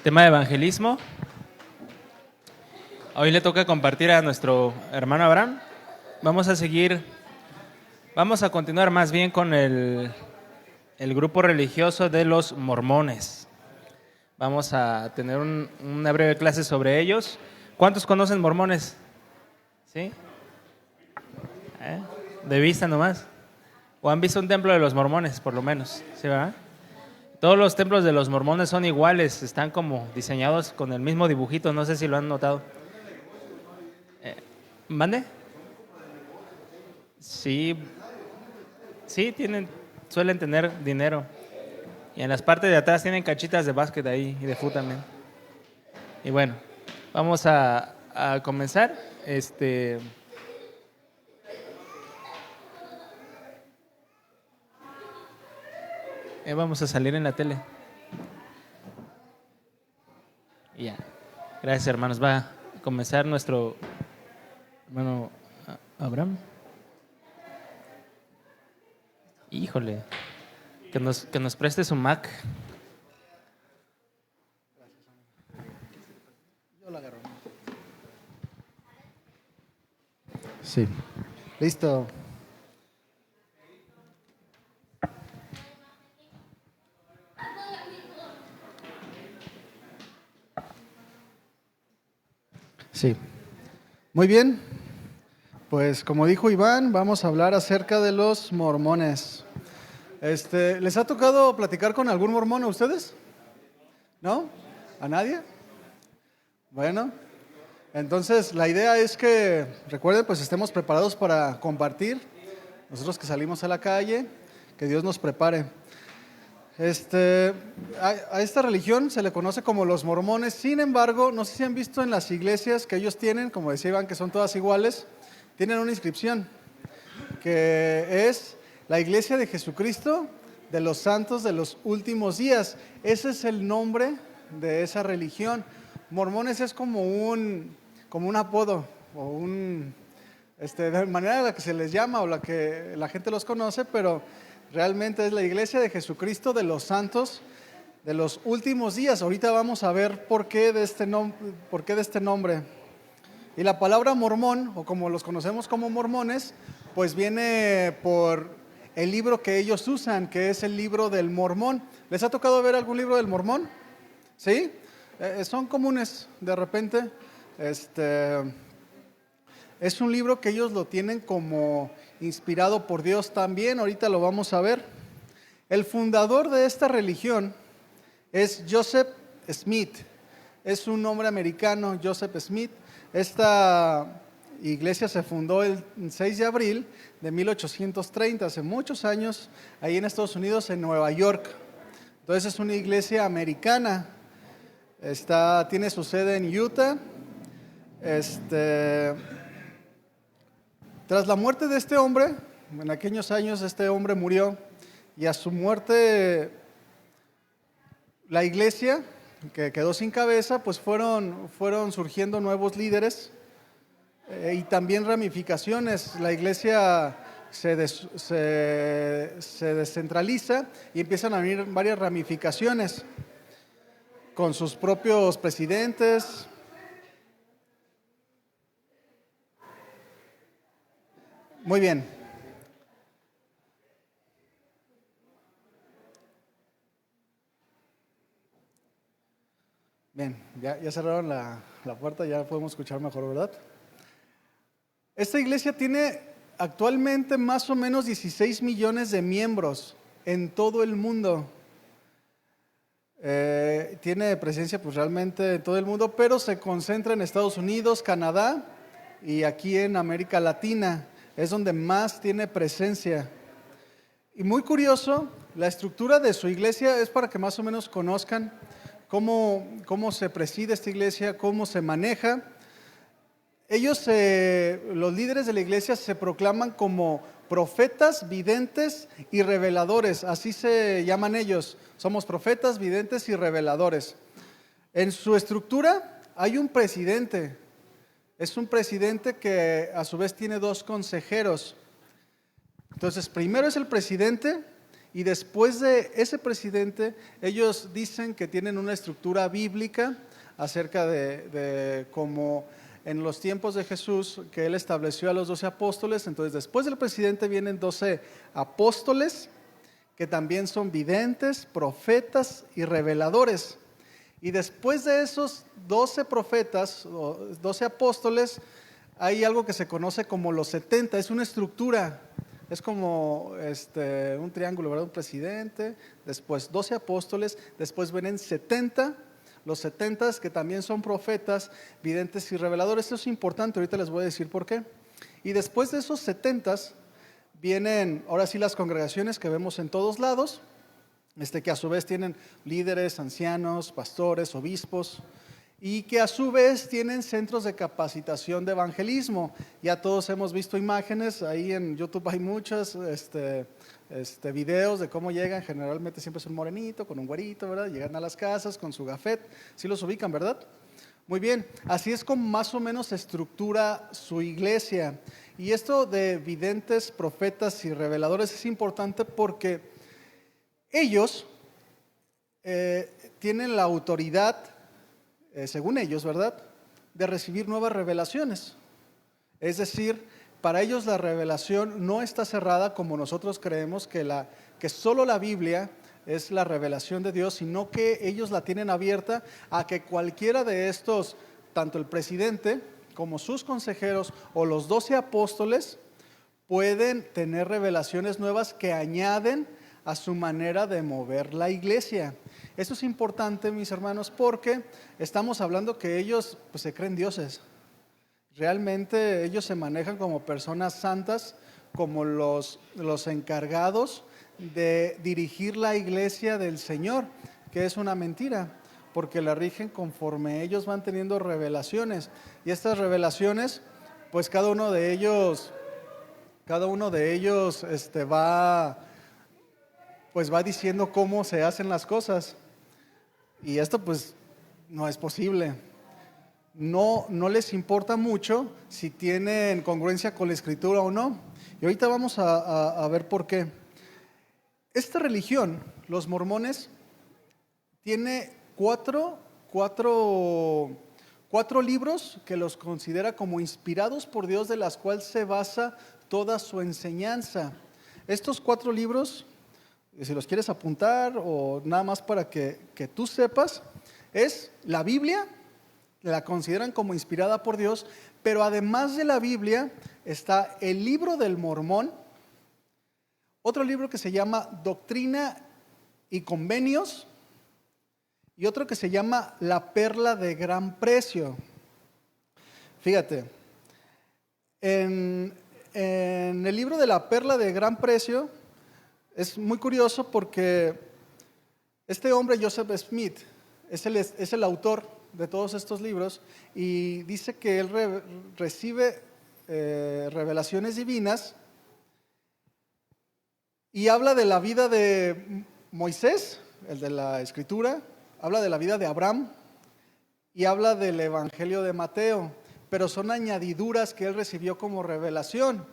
Tema de evangelismo. Hoy le toca compartir a nuestro hermano Abraham. Vamos a continuar más bien con el grupo religioso de los mormones. Vamos a tener una breve clase sobre ellos. ¿Cuántos conocen mormones? ¿Sí? ¿De vista nomás? ¿O han visto un templo de los mormones, por lo menos? ¿Sí, verdad? Todos los templos de los mormones son iguales, están como diseñados con el mismo dibujito, no sé si lo han notado. ¿Mande? Sí, suelen tener dinero. Y en las partes de atrás tienen cachitas de básquet ahí y de fútbol también. Y bueno, vamos a comenzar. Vamos a salir en la tele. Y ya. Gracias, hermanos. Va a comenzar nuestro hermano Abraham. Híjole, que nos preste su Mac. Yo la agarro. Sí. Listo. Sí. Muy bien. Pues como dijo Iván, vamos a hablar acerca de los mormones. ¿Les ha tocado platicar con algún mormón a ustedes? ¿No? ¿A nadie? Bueno, entonces la idea es que, recuerden, pues estemos preparados para compartir. Nosotros que salimos a la calle, que Dios nos prepare. A esta religión se le conoce como los mormones. Sin embargo, no sé si han visto en las iglesias que ellos tienen, como decía Iván, que son todas iguales, tienen una inscripción que es la Iglesia de Jesucristo de los Santos de los Últimos Días. Ese es el nombre de esa religión. Mormones es como un apodo o de manera en la que se les llama o la que la gente los conoce, pero realmente es la Iglesia de Jesucristo de los Santos de los Últimos Días. Ahorita vamos a ver por qué de este nombre. Y la palabra mormón, o como los conocemos como mormones, pues viene por el libro que ellos usan, que es el libro del Mormón. ¿Les ha tocado ver algún libro del Mormón? ¿Sí? Son comunes de repente. Es un libro que ellos lo tienen como inspirado por Dios también, ahorita lo vamos a ver. El fundador de esta religión es Joseph Smith, es un hombre americano, Joseph Smith. Esta iglesia se fundó el 6 de abril de 1830, hace muchos años, ahí en Estados Unidos, en Nueva York. Entonces es una iglesia americana, tiene su sede en Utah. Tras la muerte de este hombre, en aquellos años este hombre murió, y a su muerte la iglesia, que quedó sin cabeza, pues fueron surgiendo nuevos líderes y también ramificaciones. La iglesia se descentraliza y empiezan a venir varias ramificaciones con sus propios presidentes. Muy bien. Bien, ya cerraron la puerta, ya podemos escuchar mejor, ¿verdad? Esta iglesia tiene actualmente más o menos 16 millones de miembros en todo el mundo. Tiene presencia pues realmente en todo el mundo, pero se concentra en Estados Unidos, Canadá y aquí en América Latina. Es donde más tiene presencia. Y muy curioso, la estructura de su iglesia es para que más o menos conozcan cómo se preside esta iglesia, cómo se maneja. Ellos, los líderes de la iglesia, se proclaman como profetas, videntes y reveladores. Así se llaman ellos. Somos profetas, videntes y reveladores. En su estructura hay un presidente. Es un presidente que a su vez tiene dos consejeros. Entonces, primero es el presidente Y después de ese presidente, ellos dicen que tienen una estructura bíblica acerca de cómo en los tiempos de Jesús, que él estableció a los 12 apóstoles. Entonces, después del presidente vienen 12 apóstoles, que también son videntes, profetas y reveladores. Y después de esos 12 profetas, o 12 apóstoles, hay algo que se conoce como los 70, es una estructura. Es como un triángulo, ¿verdad? Un presidente, después 12 apóstoles, después vienen 70, los 70 que también son profetas, videntes y reveladores. Esto es importante, ahorita les voy a decir por qué. Y después de esos 70 vienen, ahora sí, las congregaciones que vemos en todos lados, que a su vez tienen líderes, ancianos, pastores, obispos, y que a su vez tienen centros de capacitación de evangelismo. Ya todos hemos visto imágenes, ahí en YouTube hay muchos videos de cómo llegan, generalmente siempre es un morenito con un güerito, ¿verdad? Llegan a las casas con su gafet, sí los ubican, ¿verdad? Muy bien, así es como más o menos se estructura su iglesia. Y esto de videntes, profetas y reveladores es importante porque ellos tienen la autoridad, según ellos, ¿verdad?, de recibir nuevas revelaciones. Es decir, para ellos la revelación no está cerrada como nosotros creemos que solo la Biblia es la revelación de Dios, sino que ellos la tienen abierta a que cualquiera de estos, tanto el presidente como sus consejeros o los 12 apóstoles, pueden tener revelaciones nuevas que añaden a su manera de mover la iglesia. Eso es importante, mis hermanos, porque estamos hablando que ellos pues, se creen dioses. Realmente ellos se manejan como personas santas, como los encargados de dirigir la iglesia del Señor, que es una mentira, porque la rigen conforme ellos van teniendo revelaciones. Y estas revelaciones, pues cada uno de ellos va diciendo cómo se hacen las cosas. Y esto pues no es posible. No les importa mucho si tienen congruencia con la Escritura o no. Y ahorita vamos a ver por qué. Esta religión, los mormones, tiene cuatro libros que los considera como inspirados por Dios, de las cuales se basa toda su enseñanza. Estos 4 libros, si los quieres apuntar o nada más para que tú sepas, es la Biblia, la consideran como inspirada por Dios, pero además de la Biblia está el Libro del Mormón, otro libro que se llama Doctrina y Convenios y otro que se llama La Perla de Gran Precio. Fíjate, en el libro de La Perla de Gran Precio es muy curioso porque este hombre, Joseph Smith, es el autor de todos estos libros y dice que él recibe revelaciones divinas y habla de la vida de Moisés, el de la Escritura, habla de la vida de Abraham y habla del Evangelio de Mateo, pero son añadiduras que él recibió como revelación.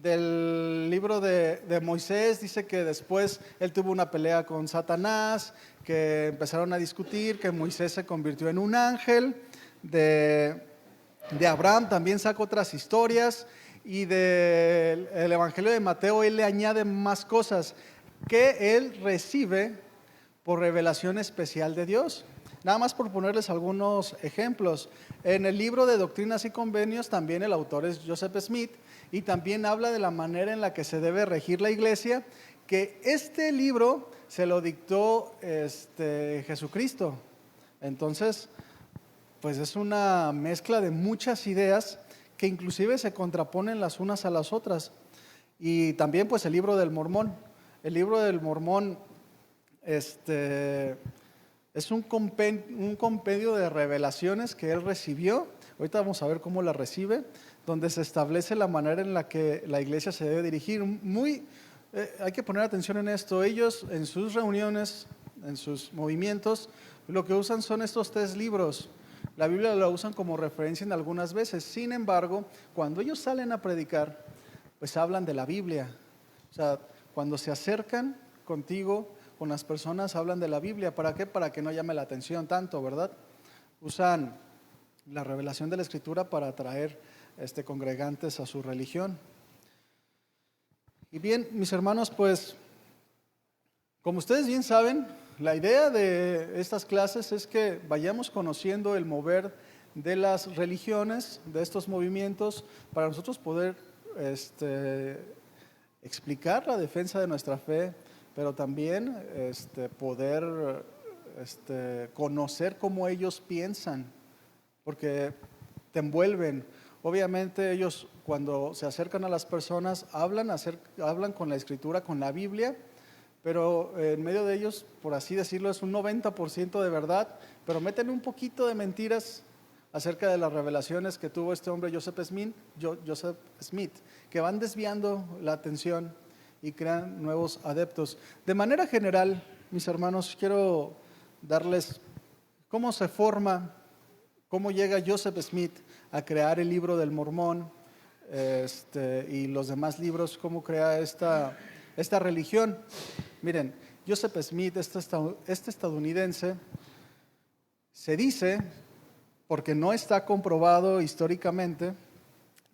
Del libro de Moisés dice que después él tuvo una pelea con Satanás, que empezaron a discutir, que Moisés se convirtió en un ángel. De Abraham también saca otras historias, y del Evangelio de Mateo él le añade más cosas que él recibe por revelación especial de Dios. Nada más por ponerles algunos ejemplos. En el libro de Doctrinas y Convenios también el autor es Joseph Smith, y también habla de la manera en la que se debe regir la iglesia, que este libro se lo dictó Jesucristo. Entonces, pues es una mezcla de muchas ideas que inclusive se contraponen las unas a las otras. Y también pues el libro del Mormón. El libro del Mormón es un compendio de revelaciones que él recibió. Ahorita vamos a ver cómo la recibe, donde se establece la manera en la que la iglesia se debe dirigir. Hay que poner atención en esto. Ellos en sus reuniones, en sus movimientos, lo que usan son estos 3 libros. La Biblia la usan como referencia en algunas veces. Sin embargo, cuando ellos salen a predicar, pues hablan de la Biblia. O sea, cuando se acercan contigo, con las personas, hablan de la Biblia. ¿Para qué? Para que no llame la atención tanto, ¿verdad? Usan la revelación de la Escritura para atraer congregantes a su religión. Y bien, mis hermanos, pues, como ustedes bien saben, la idea de estas clases es que vayamos conociendo el mover de las religiones, de estos movimientos, para nosotros poder explicar la defensa de nuestra fe, pero también poder conocer cómo ellos piensan, porque te envuelven. Obviamente ellos, cuando se acercan a las personas, hablan con la Escritura, con la Biblia, pero en medio de ellos, por así decirlo, es un 90% de verdad, pero meten un poquito de mentiras acerca de las revelaciones que tuvo este hombre Joseph Smith, que van desviando la atención y crean nuevos adeptos. De manera general, mis hermanos, quiero darles cómo se forma, cómo llega Joseph Smith a crear el libro del Mormón y los demás libros, cómo crea esta religión. Miren, Joseph Smith, este estadounidense, se dice, porque no está comprobado históricamente,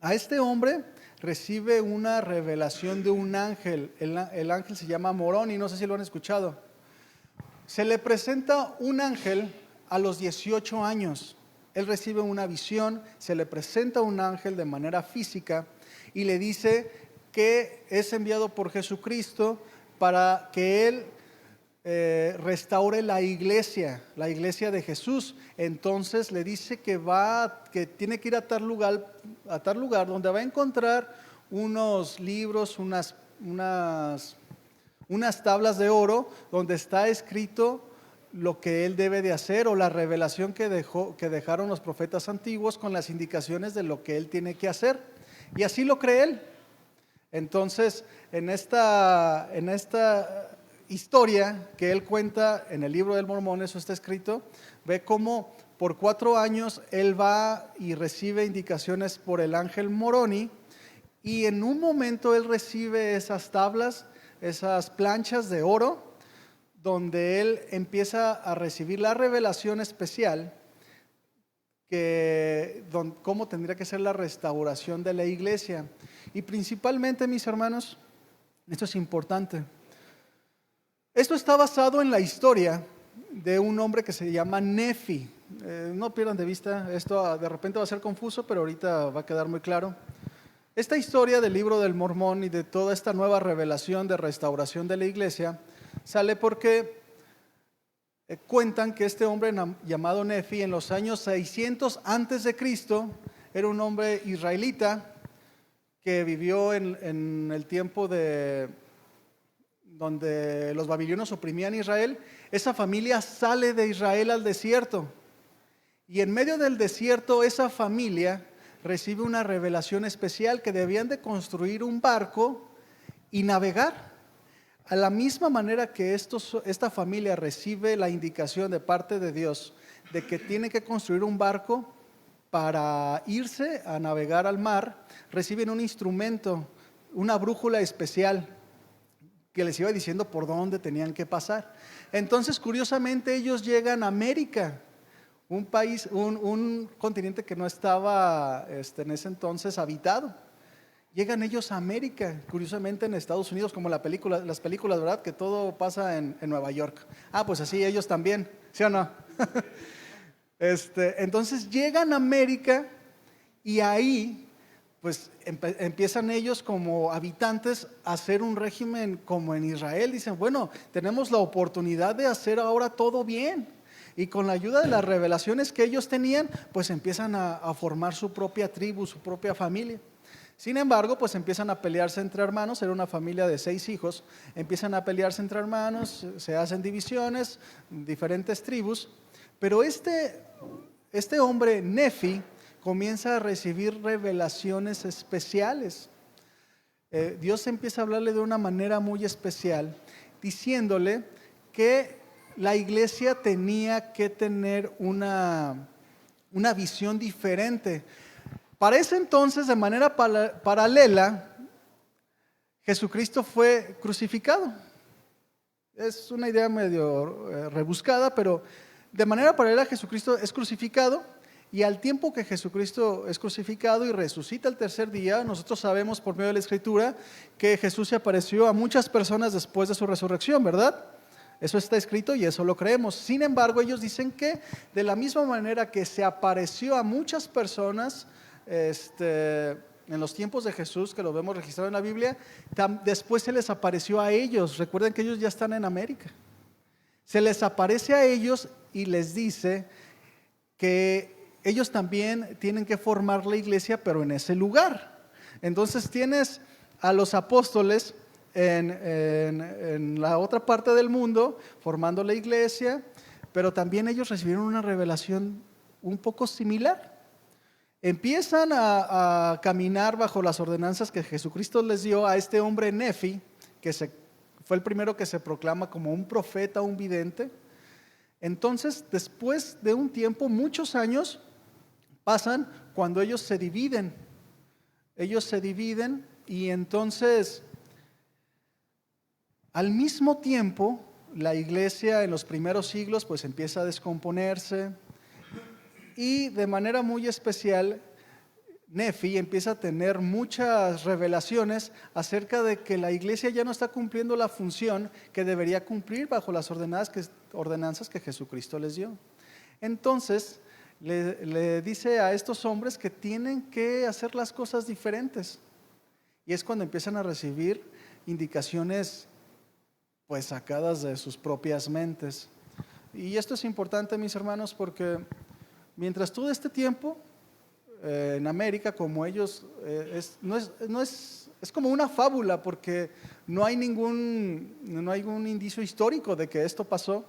a este hombre recibe una revelación de un ángel. El ángel se llama Moroni, no sé si lo han escuchado. Se le presenta un ángel a los 18 años. Él recibe una visión, se le presenta un ángel de manera física y le dice que es enviado por Jesucristo para que él restaure la iglesia de Jesús. Entonces le dice que tiene que ir a tal lugar donde va a encontrar unos libros, unas tablas de oro donde está escrito lo que él debe de hacer, o la revelación que dejaron los profetas antiguos con las indicaciones de lo que él tiene que hacer. Y así lo cree él. Entonces, en esta historia que él cuenta en el libro del Mormón, eso está escrito, ve cómo por 4 años él va y recibe indicaciones por el ángel Moroni, y en un momento él recibe esas tablas, esas planchas de oro, donde él empieza a recibir la revelación especial cómo tendría que ser la restauración de la iglesia. Y principalmente, mis hermanos, esto es importante, esto está basado en la historia de un hombre que se llama Nefi. No pierdan de vista, esto de repente va a ser confuso, pero ahorita va a quedar muy claro. Esta historia del libro del Mormón y de toda esta nueva revelación de restauración de la iglesia sale porque cuentan que este hombre llamado Nefi, en los años 600 antes de Cristo, era un hombre israelita que vivió en el tiempo donde los babilonios oprimían a Israel. Esa familia sale de Israel al desierto, y en medio del desierto esa familia recibe una revelación especial que debían de construir un barco y navegar. A la misma manera que esta familia recibe la indicación de parte de Dios de que tiene que construir un barco para irse a navegar al mar, reciben un instrumento, una brújula especial que les iba diciendo por dónde tenían que pasar. Entonces, curiosamente, ellos llegan a América, un país, un continente que no estaba en ese entonces habitado. Llegan ellos a América, curiosamente en Estados Unidos, como las películas, ¿verdad? Que todo pasa en Nueva York. Pues así ellos también, ¿sí o no? Entonces llegan a América, y ahí pues empiezan ellos como habitantes a hacer un régimen como en Israel. Dicen, bueno, tenemos la oportunidad de hacer ahora todo bien. Y con la ayuda de las revelaciones que ellos tenían, pues empiezan a formar su propia tribu, su propia familia. Sin embargo, pues empiezan a pelearse entre hermanos. Era una familia de 6 hijos. Empiezan a pelearse entre hermanos, se hacen divisiones, diferentes tribus. Pero este hombre, Nefi, comienza a recibir revelaciones especiales. Dios empieza a hablarle de una manera muy especial, diciéndole que la iglesia tenía que tener una visión diferente. Para ese entonces, de manera paralela, Jesucristo fue crucificado. Es una idea medio rebuscada, pero de manera paralela Jesucristo es crucificado y al tiempo que Jesucristo es crucificado y resucita el tercer día, nosotros sabemos por medio de la Escritura que Jesús se apareció a muchas personas después de su resurrección, ¿verdad? Eso está escrito y eso lo creemos. Sin embargo, ellos dicen que de la misma manera que se apareció a muchas personas en los tiempos de Jesús, que lo vemos registrado en la Biblia, después se les apareció a ellos. Recuerden que ellos ya están en América. Se les aparece a ellos y les dice que ellos también tienen que formar la iglesia, pero en ese lugar. Entonces tienes a los apóstoles en la otra parte del mundo formando la iglesia, pero también ellos recibieron una revelación un poco similar. Empiezan a caminar bajo las ordenanzas que Jesucristo les dio a este hombre Nefi, que fue el primero que se proclama como un profeta, un vidente. Entonces, después de un tiempo, muchos años pasan cuando ellos se dividen. Ellos se dividen y entonces, al mismo tiempo, la iglesia en los primeros siglos pues empieza a descomponerse. Y de manera muy especial, Nefi empieza a tener muchas revelaciones acerca de que la iglesia ya no está cumpliendo la función que debería cumplir bajo las ordenanzas que Jesucristo les dio. Entonces, le dice a estos hombres que tienen que hacer las cosas diferentes. Y es cuando empiezan a recibir indicaciones pues sacadas de sus propias mentes. Y esto es importante, mis hermanos, porque mientras todo este tiempo en América, como ellos, es como una fábula, porque no hay ningún indicio histórico de que esto pasó.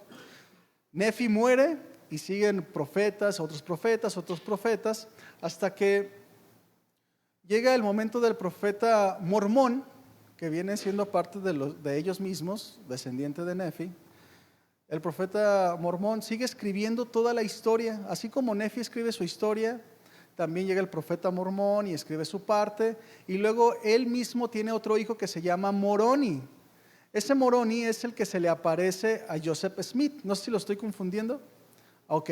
Nefi muere y siguen profetas, otros profetas, hasta que llega el momento del profeta Mormón, que viene siendo parte de ellos mismos, descendiente de Nefi. El profeta Mormón sigue escribiendo toda la historia, así como Nefi escribe su historia, también llega el profeta Mormón y escribe su parte, y luego él mismo tiene otro hijo que se llama Moroni. Ese Moroni es el que se le aparece a Joseph Smith, no sé si lo estoy confundiendo. Ok,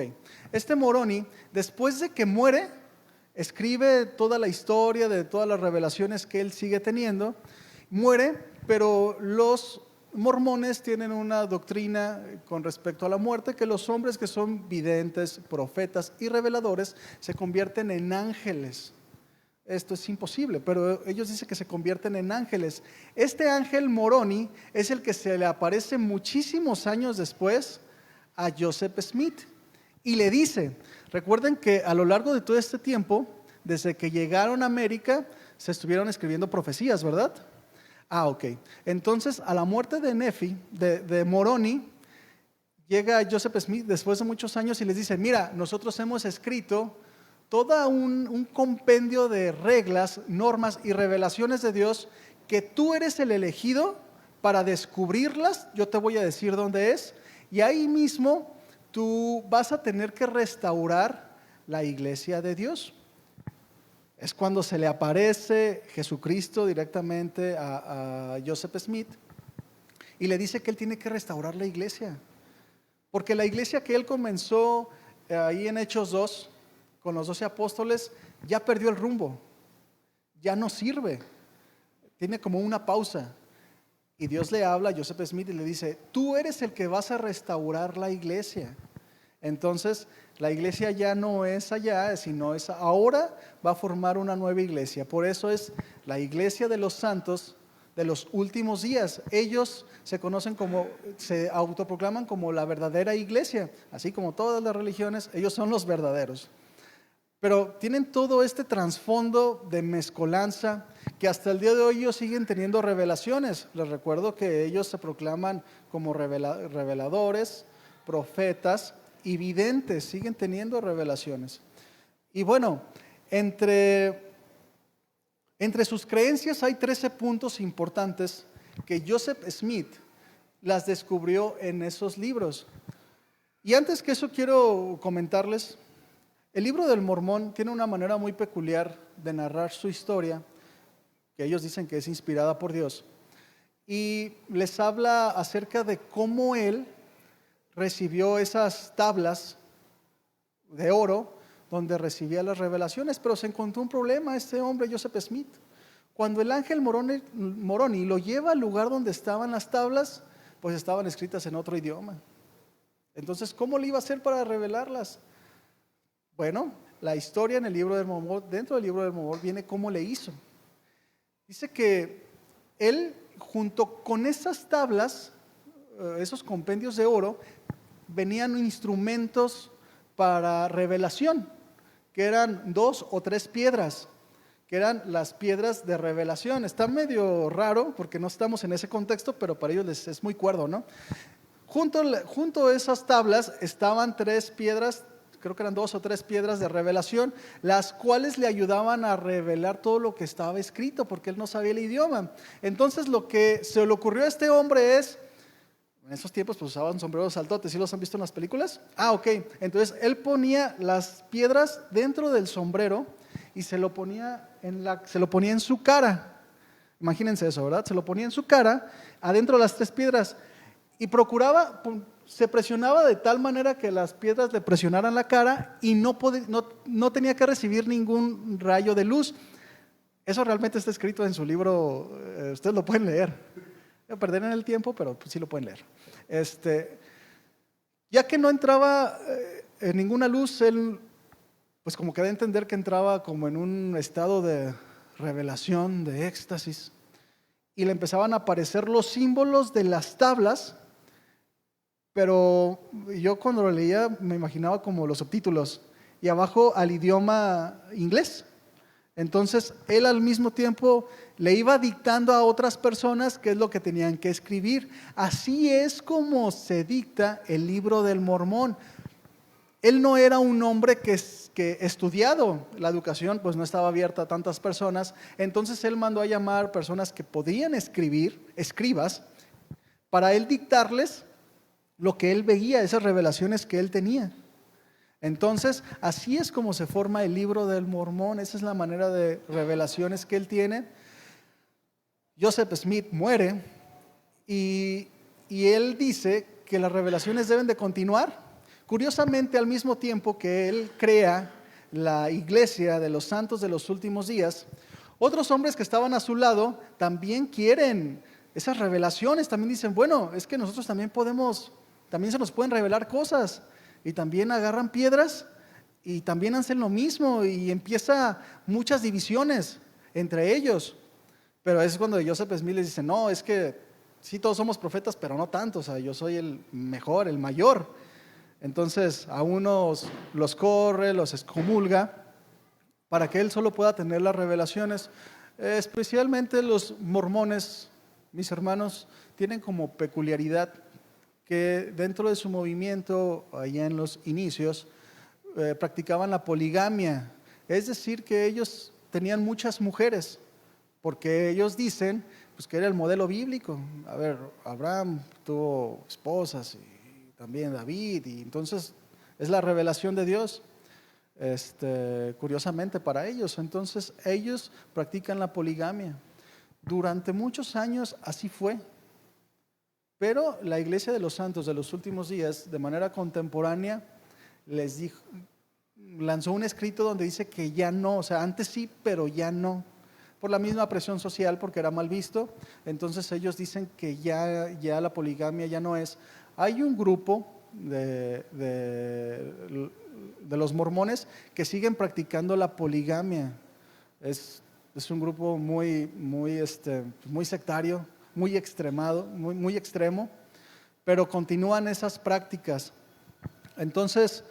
este Moroni, después de que muere, escribe toda la historia de todas las revelaciones que él sigue teniendo, muere, pero los mormones tienen una doctrina con respecto a la muerte, que los hombres que son videntes, profetas y reveladores se convierten en ángeles. Esto es imposible, pero ellos dicen que se convierten en ángeles. Este ángel Moroni es el que se le aparece muchísimos años después a Joseph Smith y le dice, recuerden que a lo largo de todo este tiempo, desde que llegaron a América, se estuvieron escribiendo profecías, ¿verdad? Ok. Entonces, a la muerte de Nefi, de Moroni, llega Joseph Smith después de muchos años y les dice, mira, nosotros hemos escrito todo un compendio de reglas, normas y revelaciones de Dios que tú eres el elegido para descubrirlas. Yo te voy a decir dónde es. Y ahí mismo tú vas a tener que restaurar la iglesia de Dios. Es cuando se le aparece Jesucristo directamente a Joseph Smith y le dice que él tiene que restaurar la iglesia. Porque la iglesia que él comenzó ahí en Hechos 2, con los 12 apóstoles, ya perdió el rumbo, ya no sirve, tiene como una pausa. Y Dios le habla a Joseph Smith y le dice, tú eres el que vas a restaurar la iglesia. Entonces, la iglesia ya no es allá, sino es ahora, va a formar una nueva iglesia. Por eso es la iglesia de los santos de los últimos días. Ellos se autoproclaman como la verdadera iglesia, así como todas las religiones, ellos son los verdaderos. Pero tienen todo este trasfondo de mezcolanza que hasta el día de hoy ellos siguen teniendo revelaciones. Les recuerdo que ellos se proclaman como reveladores, profetas y videntes, siguen teniendo revelaciones. Y bueno, entre sus creencias hay 13 puntos importantes que Joseph Smith las descubrió en esos libros. Y antes que eso quiero comentarles, el libro del Mormón tiene una manera muy peculiar de narrar su historia, que ellos dicen que es inspirada por Dios. y les habla acerca de cómo él recibió esas tablas de oro donde recibía las revelaciones, pero se encontró un problema este hombre, Joseph Smith. Cuando el ángel Moroni lo lleva al lugar donde estaban las tablas, pues estaban escritas en otro idioma. Entonces, ¿cómo le iba a hacer para revelarlas? Bueno, la historia en el libro del Mormón, dentro del libro del Mormón, viene cómo le hizo. Dice que él, junto con esas tablas, esos compendios de oro, venían instrumentos para revelación, que eran 2 o 3 piedras, que eran las piedras de revelación. Está medio raro porque no estamos en ese contexto, pero para ellos les es muy cuerdo, ¿no? Junto a esas tablas estaban 3 piedras, creo que eran 2 o 3 piedras de revelación, las cuales le ayudaban a revelar todo lo que estaba escrito, porque él no sabía el idioma. Entonces lo que se le ocurrió a este hombre es, en esos tiempos pues usaban sombreros saltotes, ¿sí los han visto en las películas? Ok, entonces él ponía las piedras dentro del sombrero y se lo ponía en su cara. Imagínense eso, ¿verdad? Se lo ponía en su cara, adentro de las 3 piedras, y se presionaba de tal manera que las piedras le presionaran la cara y no tenía que recibir ningún rayo de luz. Eso realmente está escrito en su libro, ustedes lo pueden leer. Voy a perder en el tiempo, pero pues sí lo pueden leer. Ya que no entraba en ninguna luz, él pues como que da a entender que entraba como en un estado de revelación, de éxtasis, y le empezaban a aparecer los símbolos de las tablas, pero yo cuando lo leía me imaginaba como los subtítulos y abajo al idioma inglés. Entonces él al mismo tiempo le iba dictando a otras personas qué es lo que tenían que escribir. Así es como se dicta el libro del Mormón. Él no era un hombre que estudiado, la educación pues no estaba abierta a tantas personas, entonces él mandó a llamar personas que podían escribir, escribas, para él dictarles lo que él veía, esas revelaciones que él tenía. Entonces, así es como se forma el libro del Mormón, esa es la manera de revelaciones que él tiene. Joseph Smith muere y él dice que las revelaciones deben de continuar. Curiosamente, al mismo tiempo que él crea la iglesia de los santos de los últimos días, otros hombres que estaban a su lado también quieren esas revelaciones, también dicen, bueno, es que nosotros también se nos pueden revelar cosas. Y también agarran piedras y también hacen lo mismo y empieza muchas divisiones entre ellos. Pero es cuando Joseph Smith les dice, no, es que sí todos somos profetas, pero no tanto, o sea, yo soy el mejor, el mayor. Entonces a unos los corre, los excomulga para que él solo pueda tener las revelaciones. Especialmente los mormones, mis hermanos, tienen como peculiaridad que dentro de su movimiento, allá en los inicios, practicaban la poligamia. Es decir, que ellos tenían muchas mujeres, porque ellos dicen pues, que era el modelo bíblico. A ver, Abraham tuvo esposas y también David, y entonces es la revelación de Dios, curiosamente para ellos. Entonces ellos practican la poligamia. Durante muchos años así fue. Pero la iglesia de los santos de los últimos días, de manera contemporánea, lanzó un escrito donde dice que ya no, o sea, antes sí, pero ya no, por la misma presión social, porque era mal visto. Entonces ellos dicen que ya la poligamia ya no es. Hay un grupo de los mormones que siguen practicando la poligamia. Es un grupo muy sectario, muy extremado, muy extremo, pero continúan esas prácticas. Entonces,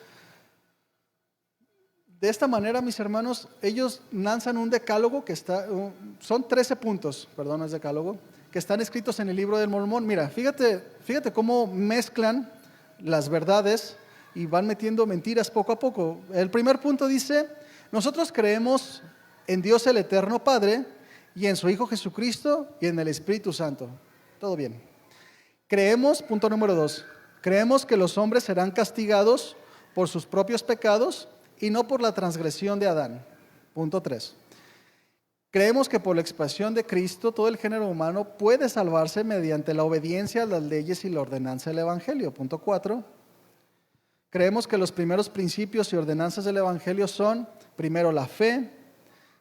de esta manera, mis hermanos, ellos lanzan un decálogo son 13 puntos, perdón, es decálogo, que están escritos en el libro del Mormón. Mira, fíjate cómo mezclan las verdades y van metiendo mentiras poco a poco. El primer punto dice, nosotros creemos en Dios el Eterno Padre, y en su Hijo Jesucristo y en el Espíritu Santo. Todo bien. Punto número 2, creemos que los hombres serán castigados por sus propios pecados y no por la transgresión de Adán. Punto 3, Creemos que por la expiación de Cristo todo el género humano puede salvarse mediante la obediencia a las leyes y la ordenanza del Evangelio. Punto 4. Creemos que los primeros principios y ordenanzas del Evangelio son, primero, la fe,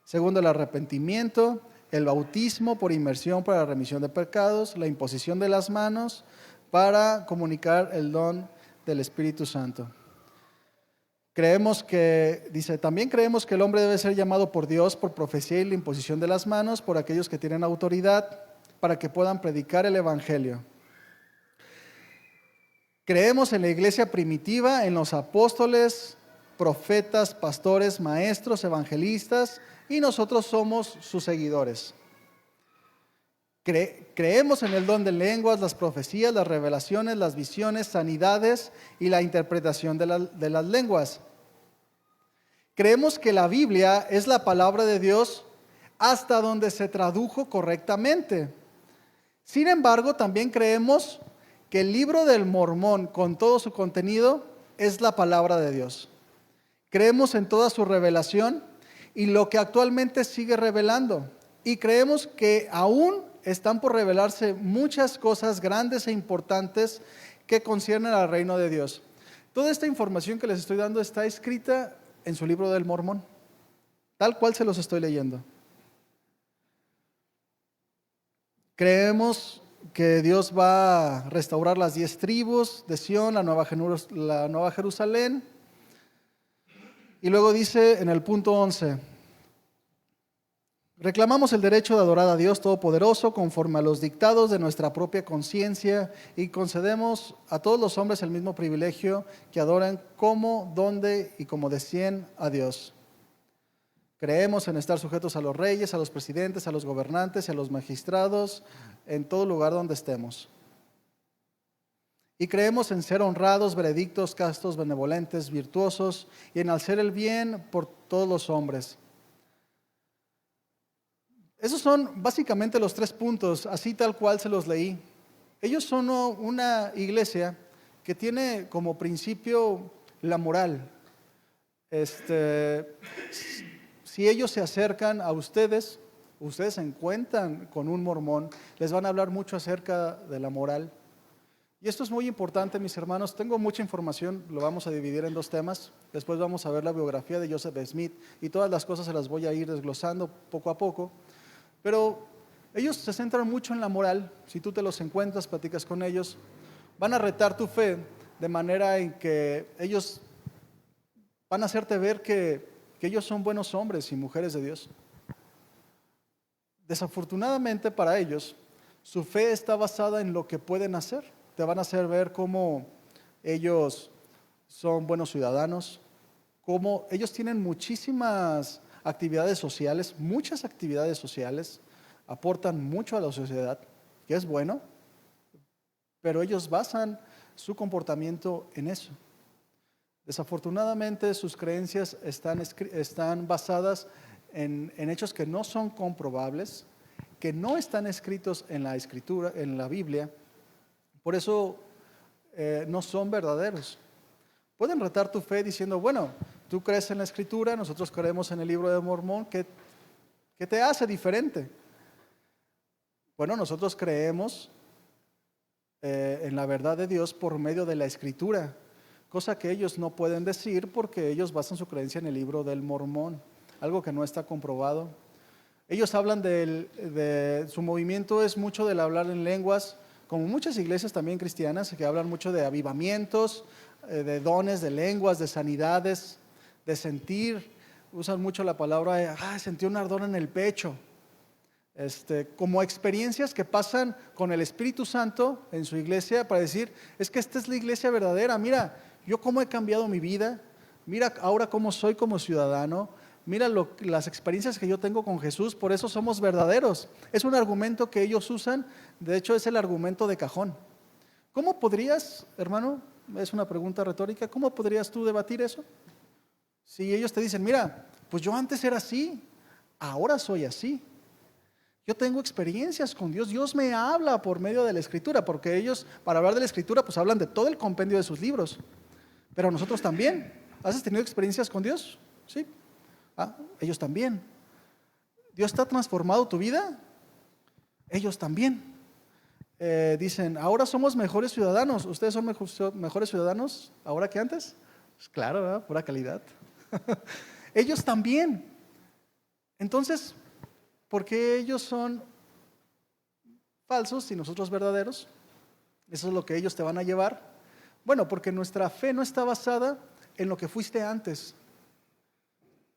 segundo, el arrepentimiento, el bautismo por inmersión para la remisión de pecados, la imposición de las manos para comunicar el don del Espíritu Santo. También creemos que el hombre debe ser llamado por Dios por profecía y la imposición de las manos por aquellos que tienen autoridad para que puedan predicar el Evangelio. Creemos en la iglesia primitiva, en los apóstoles, profetas, pastores, maestros, evangelistas, y nosotros somos sus seguidores. Creemos en el don de lenguas, las profecías, las revelaciones, las visiones, sanidades y la interpretación de las lenguas. Creemos que la Biblia es la palabra de Dios hasta donde se tradujo correctamente. Sin embargo, también creemos que el libro del Mormón, con todo su contenido, es la palabra de Dios. Creemos en toda su revelación y lo que actualmente sigue revelando. Y creemos que aún están por revelarse muchas cosas grandes e importantes que conciernen al reino de Dios. Toda esta información que les estoy dando está escrita en su libro del Mormón, tal cual se los estoy leyendo. Creemos que Dios va a restaurar las 10 tribus de Sión, la Nueva Jerusalén. Y luego dice en el punto 11, reclamamos el derecho de adorar a Dios Todopoderoso conforme a los dictados de nuestra propia conciencia y concedemos a todos los hombres el mismo privilegio que adoren como, donde y como deseen a Dios. Creemos en estar sujetos a los reyes, a los presidentes, a los gobernantes y a los magistrados en todo lugar donde estemos. Y creemos en ser honrados, veredictos, castos, benevolentes, virtuosos y en hacer el bien por todos los hombres. Esos son básicamente los 3 puntos, así tal cual se los leí. Ellos son una iglesia que tiene como principio la moral. Si ellos se acercan a ustedes se encuentran con un mormón, les van a hablar mucho acerca de la moral. Y esto es muy importante, mis hermanos. Tengo mucha información, lo vamos a dividir en 2 temas. Después vamos a ver la biografía de Joseph Smith y todas las cosas se las voy a ir desglosando poco a poco. Pero ellos se centran mucho en la moral. Si tú te los encuentras, platicas con ellos, van a retar tu fe de manera en que ellos van a hacerte ver que ellos son buenos hombres y mujeres de Dios. Desafortunadamente para ellos, su fe está basada en lo que pueden hacer. Te van a hacer ver cómo ellos son buenos ciudadanos, cómo ellos tienen muchísimas actividades sociales, muchas actividades sociales, aportan mucho a la sociedad, que es bueno, pero ellos basan su comportamiento en eso. Desafortunadamente sus creencias están basadas en hechos que no son comprobables, que no están escritos en la Escritura, en la Biblia, por eso no son verdaderos. Pueden retar tu fe diciendo, bueno, tú crees en la Escritura, nosotros creemos en el libro de Mormón, ¿qué te hace diferente? Bueno, nosotros creemos en la verdad de Dios por medio de la Escritura, cosa que ellos no pueden decir porque ellos basan su creencia en el libro del Mormón, algo que no está comprobado. Ellos hablan de su movimiento es mucho del hablar en lenguas, como muchas iglesias también cristianas que hablan mucho de avivamientos, de dones, de lenguas, de sanidades, de sentir. Usan mucho la palabra, sentí un ardor en el pecho. Como experiencias que pasan con el Espíritu Santo en su iglesia para decir, es que esta es la iglesia verdadera, mira, yo cómo he cambiado mi vida, mira ahora cómo soy como ciudadano, mira las experiencias que yo tengo con Jesús, por eso somos verdaderos. Es un argumento que ellos usan, de hecho es el argumento de cajón. ¿Cómo podrías, hermano, es una pregunta retórica, cómo podrías tú debatir eso? Si ellos te dicen, mira, pues yo antes era así, ahora soy así. Yo tengo experiencias con Dios, Dios me habla por medio de la Escritura, porque ellos, para hablar de la Escritura, pues hablan de todo el compendio de sus libros. Pero nosotros también. ¿Has tenido experiencias con Dios? Sí. Ellos también. ¿Dios te ha transformado tu vida? Ellos también. Dicen, ahora somos mejores ciudadanos. ¿Ustedes son mejores ciudadanos ahora que antes? Pues claro, ¿verdad? Pura calidad. Ellos también. Entonces, ¿por qué ellos son falsos y nosotros verdaderos? Eso es lo que ellos te van a llevar. Bueno, porque nuestra fe no está basada en lo que fuiste antes.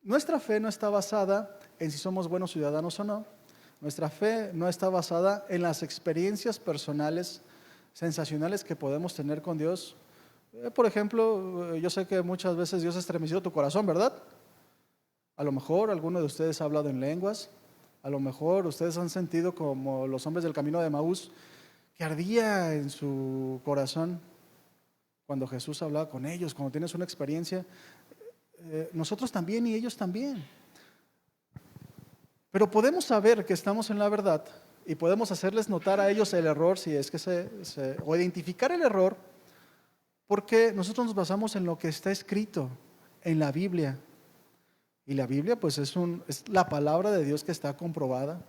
Nuestra fe no está basada en si somos buenos ciudadanos o no. Nuestra fe no está basada en las experiencias personales, sensacionales que podemos tener con Dios. Por ejemplo, yo sé que muchas veces Dios ha estremecido tu corazón, ¿verdad? A lo mejor alguno de ustedes ha hablado en lenguas. A lo mejor ustedes han sentido como los hombres del camino de Emaús, que ardía en su corazón cuando Jesús hablaba con ellos, cuando tienes una experiencia. Nosotros también y ellos también. Pero podemos saber que estamos en la verdad y podemos hacerles notar a ellos el error, si es que o identificar el error, porque nosotros nos basamos en lo que está escrito en la Biblia. Y la Biblia pues es la palabra de Dios que está comprobada.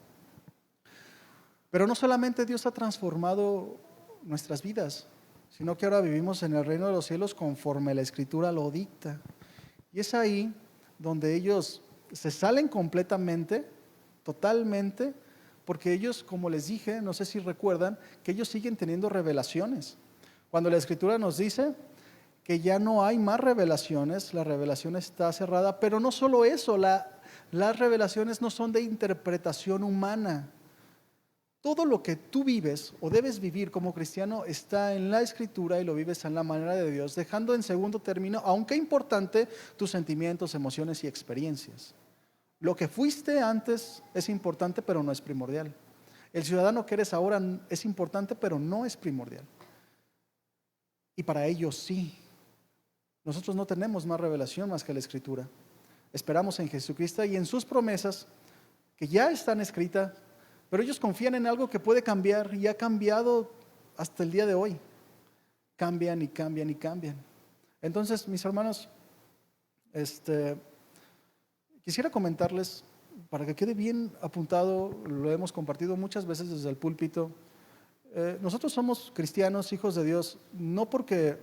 Pero no solamente Dios ha transformado nuestras vidas, sino que ahora vivimos en el reino de los cielos conforme la Escritura lo dicta. Y es ahí donde ellos se salen completamente, totalmente, porque ellos, como les dije, no sé si recuerdan, que ellos siguen teniendo revelaciones. Cuando la Escritura nos dice que ya no hay más revelaciones, la revelación está cerrada, pero no solo eso, las revelaciones no son de interpretación humana. Todo lo que tú vives o debes vivir como cristiano está en la Escritura y lo vives en la manera de Dios, dejando en segundo término, aunque importante, tus sentimientos, emociones y experiencias. Lo que fuiste antes es importante, pero no es primordial. El ciudadano que eres ahora es importante, pero no es primordial. Y para ellos sí. Nosotros no tenemos más revelación más que la Escritura. Esperamos en Jesucristo y en sus promesas que ya están escritas, pero ellos confían en algo que puede cambiar y ha cambiado hasta el día de hoy. Cambian y cambian y cambian. Entonces, mis hermanos, quisiera comentarles, para que quede bien apuntado, lo hemos compartido muchas veces desde el púlpito. Nosotros somos cristianos, hijos de Dios, no porque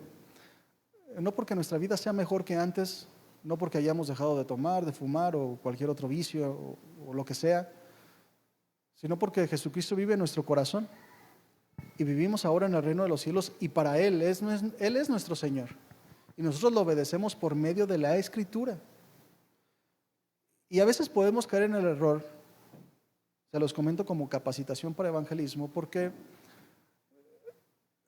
nuestra vida sea mejor que antes, no porque hayamos dejado de tomar, de fumar o cualquier otro vicio o lo que sea, sino porque Jesucristo vive en nuestro corazón y vivimos ahora en el reino de los cielos y para Él es nuestro Señor. Y nosotros lo obedecemos por medio de la Escritura. Y a veces podemos caer en el error, se los comento como capacitación para evangelismo, porque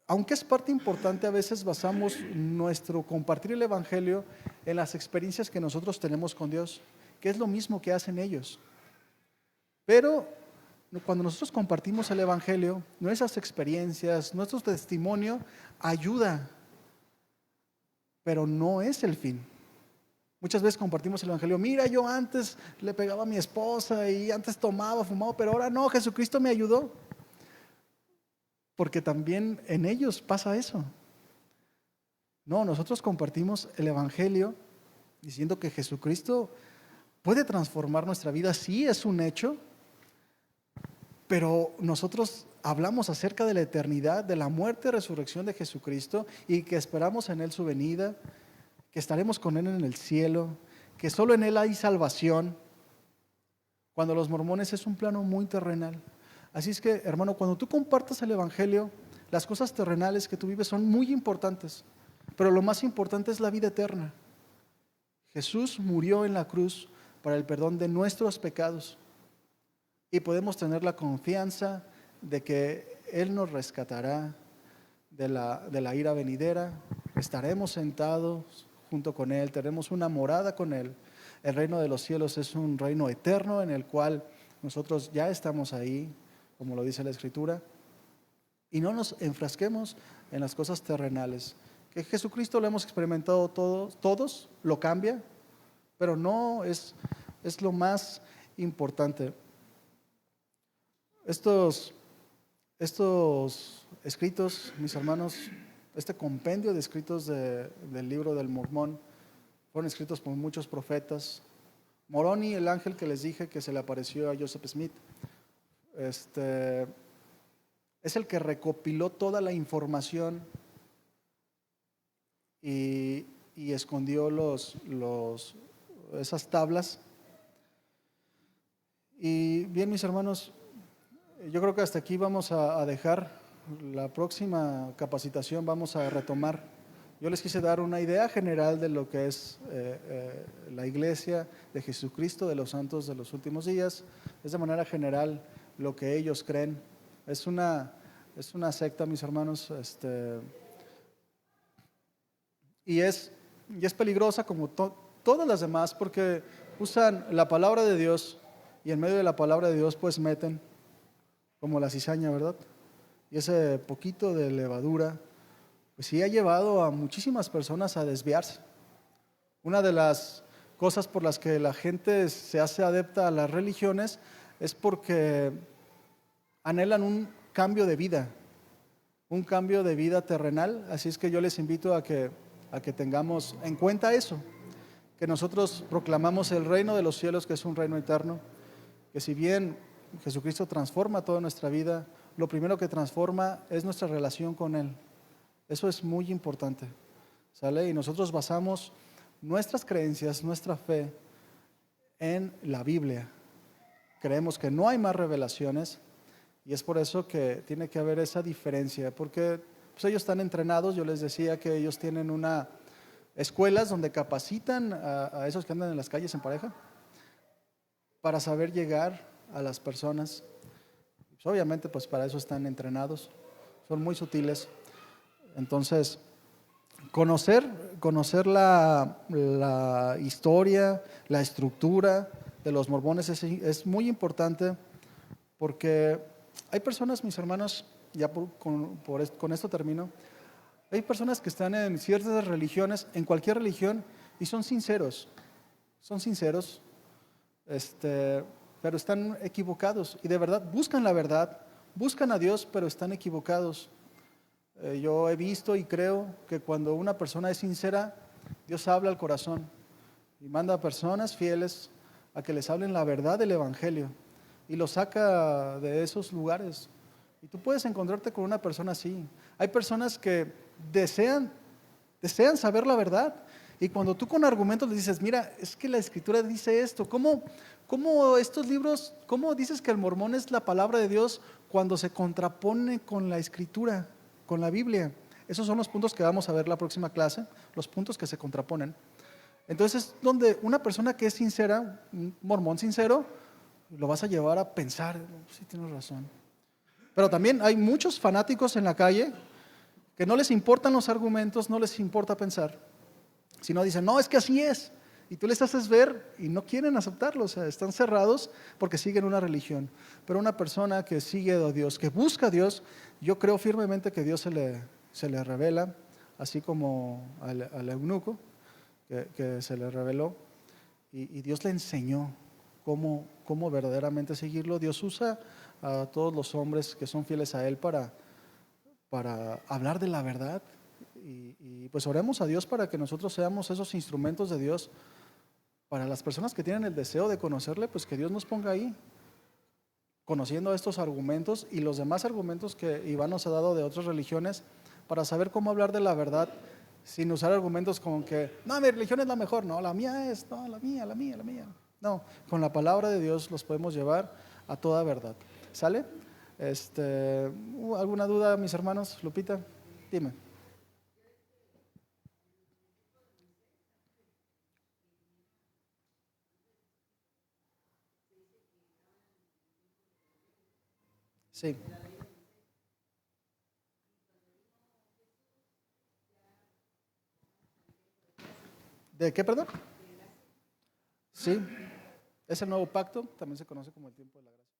aunque es parte importante, a veces basamos nuestro compartir el Evangelio en las experiencias que nosotros tenemos con Dios, que es lo mismo que hacen ellos. Pero cuando nosotros compartimos el Evangelio, nuestras experiencias, nuestro testimonio ayuda, pero no es el fin. Muchas veces compartimos el Evangelio, mira, yo antes le pegaba a mi esposa y antes tomaba, fumaba, pero ahora no, Jesucristo me ayudó. Porque también en ellos pasa eso. No, nosotros compartimos el Evangelio diciendo que Jesucristo puede transformar nuestra vida, sí es un hecho, pero nosotros hablamos acerca de la eternidad, de la muerte y resurrección de Jesucristo y que esperamos en Él su venida, que estaremos con Él en el cielo, que solo en Él hay salvación, cuando los mormones es un plano muy terrenal. Así es que, hermano, cuando tú compartas el Evangelio, las cosas terrenales que tú vives son muy importantes, pero lo más importante es la vida eterna. Jesús murió en la cruz para el perdón de nuestros pecados y podemos tener la confianza de que Él nos rescatará de la ira venidera, estaremos sentados junto con Él, tenemos una morada con Él. El reino de los cielos es un reino eterno en el cual nosotros ya estamos ahí, como lo dice la Escritura, y no nos enfrasquemos en las cosas terrenales. Que Jesucristo lo hemos experimentado todos, lo cambia, pero no es lo más importante. Estos escritos, mis hermanos, este compendio de escritos del libro del Mormón, fueron escritos por muchos profetas, Moroni, el ángel que les dije que se le apareció a Joseph Smith, es el que recopiló toda la información y escondió esas tablas. Y bien, mis hermanos, yo creo que hasta aquí vamos a dejar. La próxima capacitación vamos a retomar. Yo les quise dar una idea general de lo que es la iglesia de Jesucristo, de los santos de los últimos días. Es de manera general lo que ellos creen. Es una secta, mis hermanos, y es peligrosa como todas las demás, porque usan la palabra de Dios y en medio de la palabra de Dios pues meten como la cizaña, ¿verdad? Y ese poquito de levadura pues sí ha llevado a muchísimas personas a desviarse. Una de las cosas por las que la gente se hace adepta a las religiones es porque anhelan un cambio de vida terrenal. Así es que yo les invito a que tengamos en cuenta eso, que nosotros proclamamos el reino de los cielos, que es un reino eterno, que si bien Jesucristo transforma toda nuestra vida, lo primero que transforma es nuestra relación con Él. Eso es muy importante, ¿sale? Y nosotros basamos nuestras creencias, nuestra fe en la Biblia. Creemos que no hay más revelaciones y es por eso que tiene que haber esa diferencia, porque pues, ellos están entrenados. Yo les decía que ellos tienen escuelas donde capacitan a esos que andan en las calles en pareja para saber llegar a las personas. Pues, obviamente, pues para eso están entrenados, son muy sutiles. Entonces, conocer la historia, la estructura de los mormones es muy importante, porque hay personas, mis hermanos, ya con esto termino, hay personas que están en ciertas religiones, en cualquier religión, y son sinceros, pero están equivocados, y de verdad buscan la verdad, buscan a Dios, pero están equivocados. Yo he visto y creo que cuando una persona es sincera, Dios habla al corazón y manda a personas fieles a que les hablen la verdad del Evangelio y los saca de esos lugares. Y tú puedes encontrarte con una persona así. Hay personas que desean saber la verdad, y cuando tú con argumentos les dices, mira, es que la Escritura dice esto, ¿cómo estos libros, cómo dices que el mormón es la palabra de Dios cuando se contrapone con la Escritura, con la Biblia? Esos son los puntos que vamos a ver la próxima clase, los puntos que se contraponen. Entonces, donde una persona que es sincera, un mormón sincero, lo vas a llevar a pensar, sí, tienes razón. Pero también hay muchos fanáticos en la calle que no les importan los argumentos, no les importa pensar, sino dicen, no, es que así es. Y tú les haces ver y no quieren aceptarlo, o sea, están cerrados porque siguen una religión. Pero una persona que sigue a Dios, que busca a Dios, yo creo firmemente que Dios se le revela, así como al eunuco que se le reveló, y Dios le enseñó cómo verdaderamente seguirlo. Dios usa a todos los hombres que son fieles a Él para hablar de la verdad, y pues oremos a Dios para que nosotros seamos esos instrumentos de Dios para las personas que tienen el deseo de conocerle, pues que Dios nos ponga ahí, conociendo estos argumentos y los demás argumentos que Iván nos ha dado de otras religiones, para saber cómo hablar de la verdad sin usar argumentos como que, no, mi religión es la mejor, no, la mía es, no, la mía. No, con la palabra de Dios los podemos llevar a toda verdad. ¿Sale? ¿Alguna duda, mis hermanos? Lupita, dime. Sí. ¿De qué, perdón? Sí, es el nuevo pacto, también se conoce como el tiempo de la gracia.